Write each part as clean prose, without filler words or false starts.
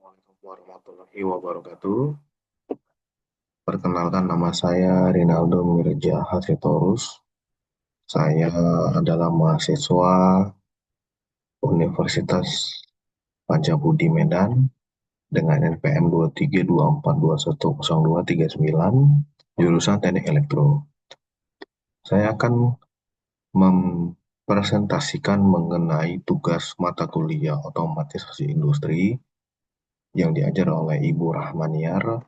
Assalamualaikum warahmatullahi wabarakatuh. Perkenalkan nama saya Rinaldo Mirja Hasitorus. Saya adalah mahasiswa Universitas Pancabudi Medan dengan NPM 2324210239 jurusan Teknik Elektro. Saya akan mempresentasikan mengenai tugas mata kuliah otomatisasi industri yang diajar oleh Ibu Rahmaniar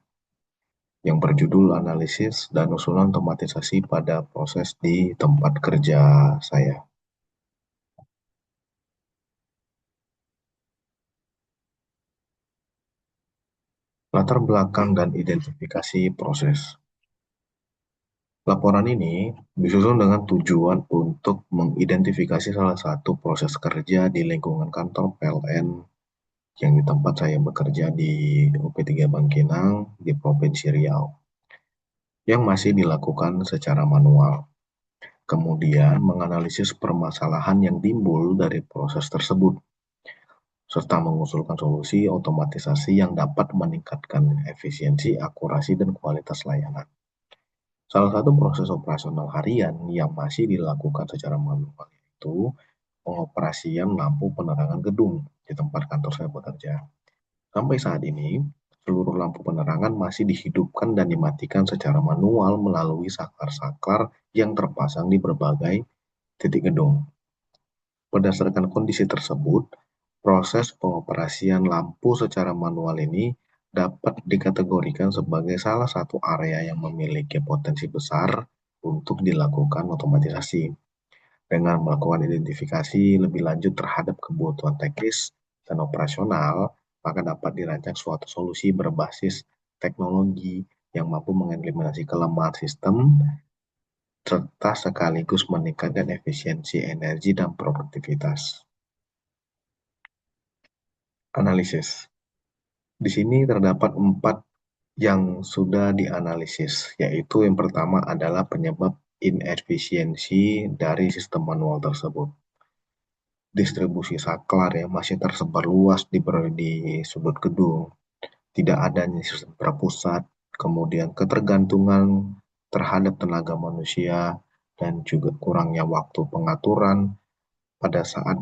yang berjudul Analisis dan Usulan Otomatisasi pada Proses di Tempat Kerja saya. Latar belakang dan identifikasi proses. Laporan ini disusun dengan tujuan untuk mengidentifikasi salah satu proses kerja di lingkungan kantor PLN yang di tempat saya bekerja di UP3 Bangkinang di Provinsi Riau yang masih dilakukan secara manual. Kemudian menganalisis permasalahan yang timbul dari proses tersebut serta mengusulkan solusi otomatisasi yang dapat meningkatkan efisiensi, akurasi, dan kualitas layanan. Salah satu proses operasional harian yang masih dilakukan secara manual yaitu pengoperasian lampu penerangan gedung di tempat kantor saya bekerja. Sampai saat ini, seluruh lampu penerangan masih dihidupkan dan dimatikan secara manual melalui saklar-saklar yang terpasang di berbagai titik gedung. Berdasarkan kondisi tersebut, proses pengoperasian lampu secara manual ini dapat dikategorikan sebagai salah satu area yang memiliki potensi besar untuk dilakukan otomatisasi. Dengan melakukan identifikasi lebih lanjut terhadap kebutuhan teknis dan operasional, maka dapat dirancang suatu solusi berbasis teknologi yang mampu mengeliminasi kelemahan sistem serta sekaligus meningkatkan efisiensi energi dan produktivitas. Analisis. Di sini terdapat 4 yang sudah dianalisis, yaitu yang pertama adalah penyebab inefisiensi dari sistem manual tersebut. Distribusi saklar yang masih tersebar luas di sudut gedung, tidak adanya sistem terpusat, kemudian ketergantungan terhadap tenaga manusia, dan juga kurangnya waktu pengaturan pada saat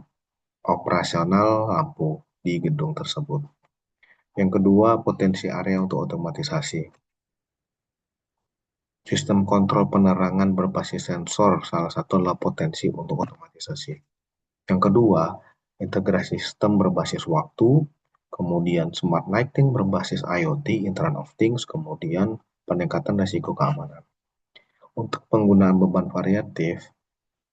operasional lampu di gedung tersebut. Yang kedua, potensi area untuk otomatisasi. Sistem kontrol penerangan berbasis sensor salah satu adalah potensi untuk otomatisasi. Yang kedua, integrasi sistem berbasis waktu, kemudian smart lighting berbasis IoT, Internet of Things, kemudian peningkatan risiko keamanan. Untuk penggunaan beban variatif,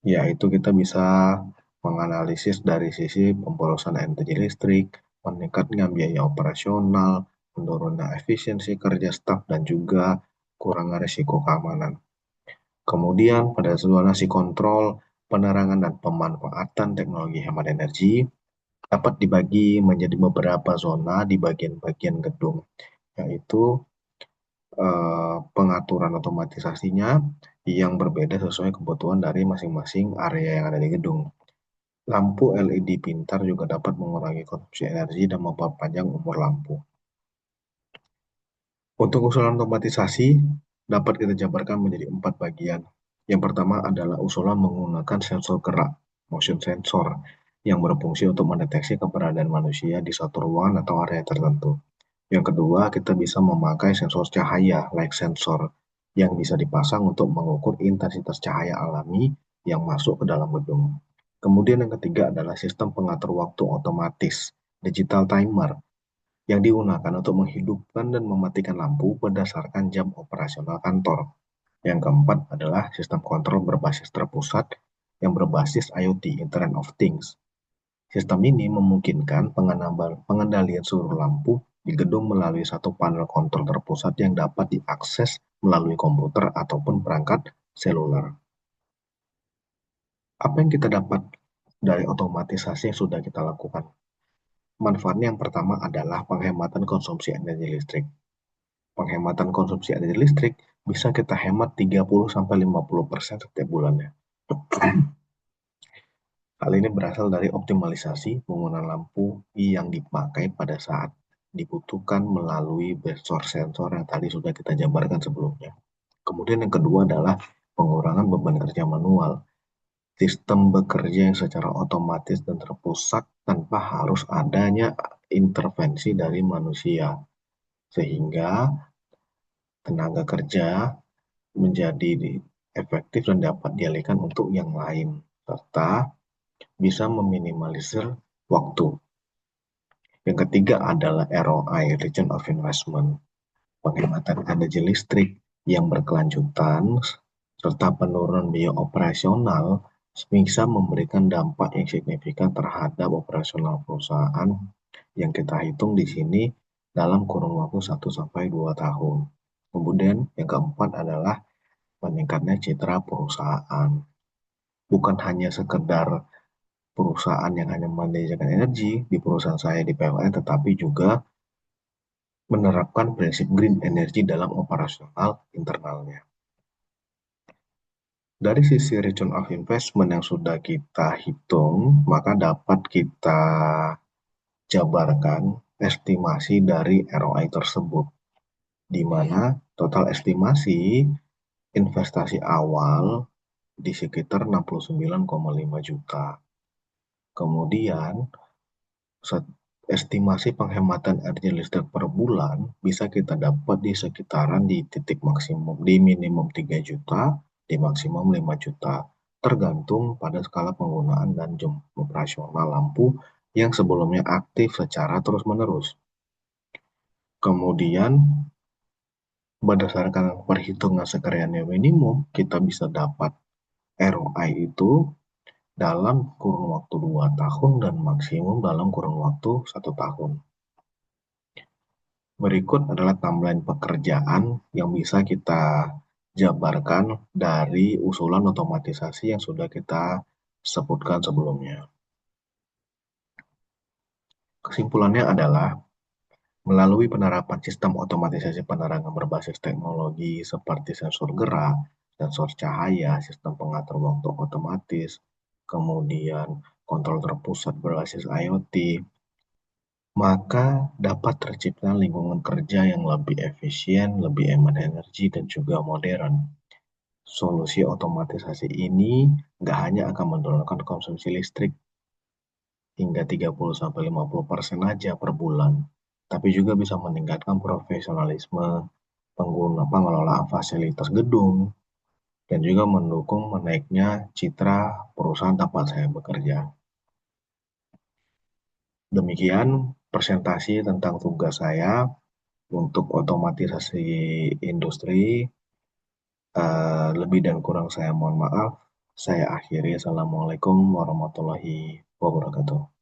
yaitu kita bisa menganalisis dari sisi pemborosan energi listrik, meningkatnya biaya operasional, menurunnya efisiensi kerja staf, dan juga kurangnya risiko keamanan. Kemudian pada zonasi kontrol, penerangan dan pemanfaatan teknologi hemat energi dapat dibagi menjadi beberapa zona di bagian-bagian gedung, yaitu pengaturan otomatisasinya yang berbeda sesuai kebutuhan dari masing-masing area yang ada di gedung. Lampu LED pintar juga dapat mengurangi konsumsi energi dan memperpanjang umur lampu. Untuk usulan otomatisasi dapat kita jabarkan menjadi 4 bagian. Yang pertama adalah usulan menggunakan sensor gerak, motion sensor, yang berfungsi untuk mendeteksi keberadaan manusia di suatu ruangan atau area tertentu. Yang kedua, kita bisa memakai sensor cahaya, light sensor, yang bisa dipasang untuk mengukur intensitas cahaya alami yang masuk ke dalam gedung. Kemudian yang ketiga adalah sistem pengatur waktu otomatis, digital timer, yang digunakan untuk menghidupkan dan mematikan lampu berdasarkan jam operasional kantor. Yang keempat adalah sistem kontrol berbasis terpusat yang berbasis IoT, Internet of Things. Sistem ini memungkinkan pengendalian seluruh lampu di gedung melalui satu panel kontrol terpusat yang dapat diakses melalui komputer ataupun perangkat seluler. Apa yang kita dapat dari otomatisasi yang sudah kita lakukan? Manfaatnya yang pertama adalah penghematan konsumsi energi listrik. Penghematan konsumsi energi listrik bisa kita hemat 30-50% setiap bulannya. Hal ini berasal dari optimalisasi penggunaan lampu yang dipakai pada saat dibutuhkan melalui sensor yang tadi sudah kita jabarkan sebelumnya. Kemudian yang kedua adalah pengurangan beban kerja manual. Sistem bekerja yang secara otomatis dan terpusat tanpa harus adanya intervensi dari manusia, sehingga tenaga kerja menjadi efektif dan dapat dialihkan untuk yang lain, serta bisa meminimalisir waktu. Yang ketiga adalah ROI, Return of Investment, penghematan energi listrik yang berkelanjutan, serta penurunan biaya operasional bisa memberikan dampak yang signifikan terhadap operasional perusahaan yang kita hitung di sini dalam kurun waktu 1 sampai 2 tahun. Kemudian yang keempat adalah meningkatnya citra perusahaan. Bukan hanya sekedar perusahaan yang hanya menyediakan energi di perusahaan saya di PLN, tetapi juga menerapkan prinsip green energy dalam operasional internalnya. Dari sisi return of investment yang sudah kita hitung, maka dapat kita jabarkan estimasi dari ROI tersebut, di mana total estimasi investasi awal di sekitar 69,5 juta. Kemudian, estimasi penghematan energi listrik per bulan bisa kita dapat di sekitaran di titik maksimum, di minimum 3 juta, di maksimum 5 juta, tergantung pada skala penggunaan dan jam operasional lampu yang sebelumnya aktif secara terus-menerus. Kemudian, berdasarkan perhitungan sekaliannya minimum, kita bisa dapat ROI itu dalam kurun waktu 2 tahun dan maksimum dalam kurun waktu 1 tahun. Berikut adalah timeline pekerjaan yang bisa kita jabarkan dari usulan otomatisasi yang sudah kita sebutkan sebelumnya. Kesimpulannya adalah, melalui penerapan sistem otomatisasi penerangan berbasis teknologi seperti sensor gerak, sensor cahaya, sistem pengatur waktu otomatis, kemudian kontrol terpusat berbasis IoT, maka dapat tercipta lingkungan kerja yang lebih efisien, lebih hemat energi, dan juga modern. Solusi otomatisasi ini nggak hanya akan menurunkan konsumsi listrik hingga 30-50% aja per bulan, tapi juga bisa meningkatkan profesionalisme pengelolaan fasilitas gedung, dan juga mendukung menaiknya citra perusahaan tempat saya bekerja. Demikian presentasi tentang tugas saya untuk otomatisasi industri. Lebih dan kurang saya mohon maaf. Saya akhiri. Assalamualaikum warahmatullahi wabarakatuh.